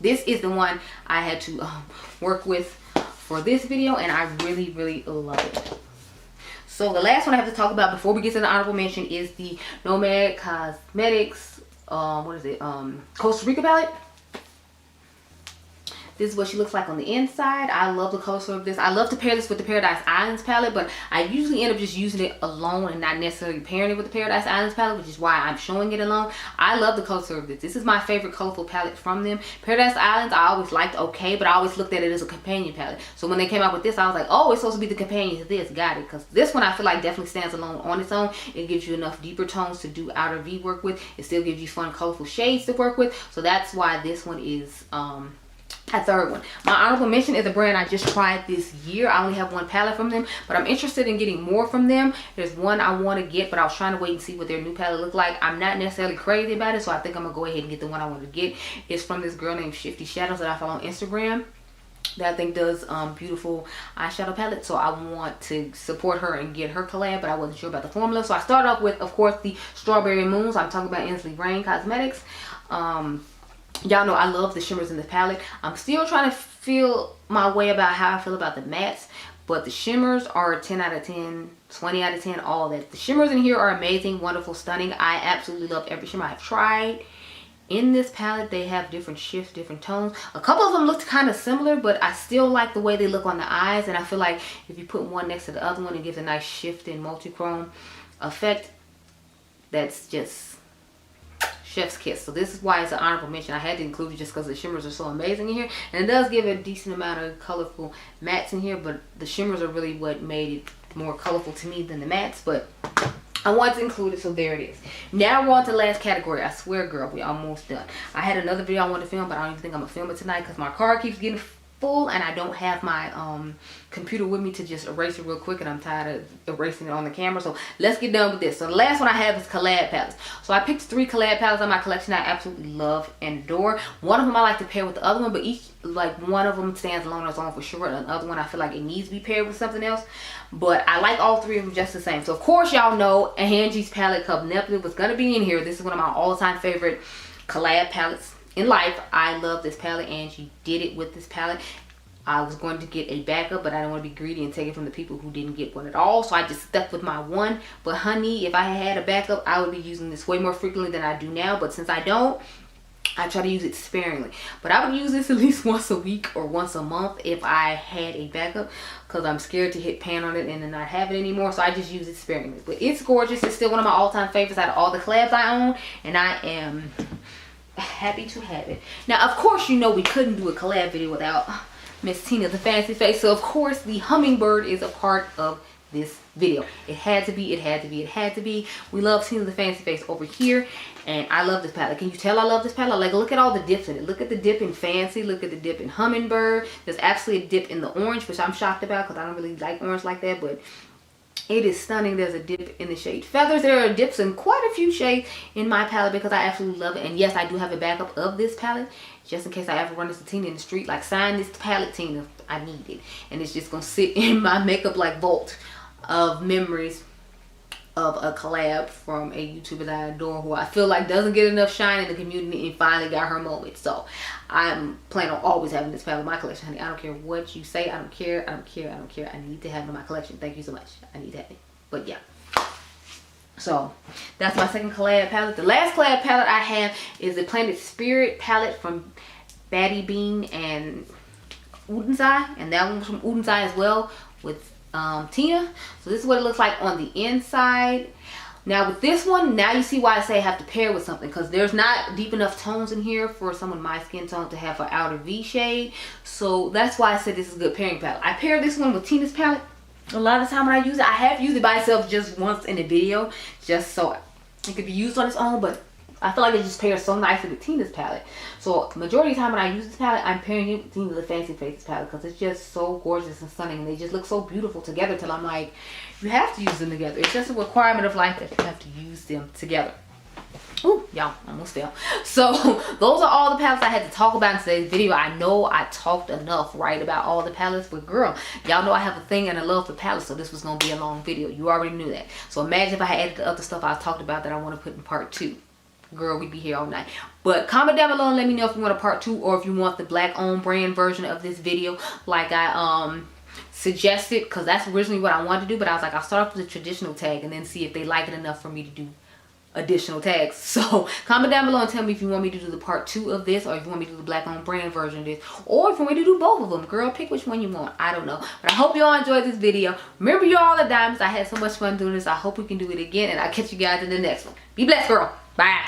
A: this is the one I had to work with for this video, and I really, really love it. So the last one I have to talk about before we get to the honorable mention is the Nomad Cosmetics what is it, Costa Rica palette. This is what she looks like on the inside. I love the color story of this. I love to pair this with the Paradise Islands palette, but I usually end up just using it alone and not necessarily pairing it with the Paradise Islands palette, which is why I'm showing it alone. I love the color story of this. This is my favorite colorful palette from them. Paradise Islands I always liked okay, but I always looked at it as a companion palette. So when they came out with this, I was like, oh, it's supposed to be the companion to this. Got it. Because this one I feel like definitely stands alone on its own. It gives you enough deeper tones to do outer V work with. It still gives you fun, colorful shades to work with. So that's why this one is a third one. My honorable mention is a brand I just tried this year. I only have 1 palette from them, but I'm interested in getting more from them. There's one I want to get, but I was trying to wait and see what their new palette looked like. I'm not necessarily crazy about it, so I think I'm gonna go ahead and get the one I want to get. It's from this girl named Shifty Shadows that I follow on Instagram, that I think does beautiful eyeshadow palette. So I want to support her and get her collab, but I wasn't sure about the formula. So I started off with, of course, the Strawberry Moons. I'm talking about Inslee Rain Cosmetics. Y'all know I love the shimmers in the palette. I'm still trying to feel my way about how I feel about the mattes, but the shimmers are 10 out of 10, 20 out of 10, all that. The shimmers in here are amazing, wonderful, stunning. I absolutely love every shimmer I've tried in this palette. They have different shifts, different tones. A couple of them looked kind of similar, but I still like the way they look on the eyes, and I feel like if you put one next to the other one, it gives a nice shift in multi-chrome effect. That's just chef's kiss. So this is why it's an honorable mention. I had to include it just because the shimmers are so amazing in here, and it does give a decent amount of colorful mattes in here, but the shimmers are really what made it more colorful to me than the mattes. But I wanted to include it, so there it is. Now we're on to the last category. I swear, girl, we're almost done. I had another video I wanted to film, but I don't even think I'm gonna film it tonight because my card keeps getting full and I don't have my computer with me to just erase it real quick, and I'm tired of erasing it on the camera. So let's get done with this. So the last one I have is collab palettes. So I picked 3 collab palettes on my collection I absolutely love and adore. One of them I like to pair with the other one, but each, like, one of them stands alone on its own for sure, and the other one I feel like it needs to be paired with something else. But I like all 3 of them just the same. So of course y'all know Angie's palette Cup Nebula was gonna be in here. This is one of my all-time favorite collab palettes in life. I love this palette. Angie did it with this palette. I was going to get a backup, but I didn't want to be greedy and take it from the people who didn't get one at all. So I just stuck with my one. But honey, if I had a backup, I would be using this way more frequently than I do now. But since I don't, I try to use it sparingly. But I would use this at least once a week or once a month if I had a backup, because I'm scared to hit pan on it and then not have it anymore. So I just use it sparingly. But it's gorgeous. It's still one of my all-time favorites out of all the collabs I own, and I am happy to have it. Now, of course, you know we couldn't do a collab video without Miss Tina the Fancy Face. So of course the hummingbird is a part of this video. It had to be, it had to be, it had to be. We love Tina the Fancy Face over here, and I love this palette. Can you tell I love this palette? Like, look at all the dips in it. Look at the dip in Fancy, look at the dip in Hummingbird. There's actually a dip in the orange, which I'm shocked about because I don't really like orange like that, but it is stunning. There's a dip in the shade Feathers. There are dips in quite a few shades in my palette because I absolutely love it. And yes, I do have a backup of this palette just in case I ever run into Tina in the street. Like, sign this palette, Tina. I need it. And it's just going to sit in my makeup like vault of memories of a collab from a YouTuber that I adore, who I feel like doesn't get enough shine in the community and finally got her moment. So I'm planning on always having this palette in my collection, honey. I don't care what you say. I don't care. I don't care. I don't care. I need to have it in my collection. Thank you so much. I need to have it. But yeah. So that's my second collab palette. The last collab palette I have is the Planet Spirit palette from Batty Bean and Udensai, and that one was from Udensai as well with Tina. So this is what it looks like on the inside. Now with this one, now you see why I say I have to pair with something, because there's not deep enough tones in here for someone my skin tone to have an outer V shade. So that's why I said this is a good pairing palette. I pair this one with Tina's palette. A lot of the time when I use it, I have used it by itself just once in a video, just so it could be used on its own, but I feel like it just pairs so nicely with Tina's palette. So majority of the time when I use this palette, I'm pairing it with Tina the Fancy Faces palette because it's just so gorgeous and stunning, and they just look so beautiful together till I'm like, you have to use them together. It's just a requirement of life that you have to use them together. Ooh, y'all, almost fell. So those are all the palettes I had to talk about in today's video. I know I talked enough, right, about all the palettes, but girl, y'all know I have a thing and a love for palettes, so this was gonna be a long video. You already knew that. So imagine if I had added the other stuff I talked about that I want to put in part 2. Girl, we'd be here all night. But comment down below and let me know if you want a part 2, or if you want the black owned brand version of this video like I suggested, because that's originally what I wanted to do. But I was like, I'll start off with a traditional tag and then see if they like it enough for me to do additional tags. So comment down below and tell me if you want me to do the part 2 of this, or if you want me to do the black owned brand version of this, or if you want me to do both of them. Girl, pick which one you want. I don't know, but I hope you all enjoyed this video. Remember, you all are diamonds. I had so much fun doing this. I hope we can do it again, and I'll catch you guys in the next one. Be blessed, girl. Bye.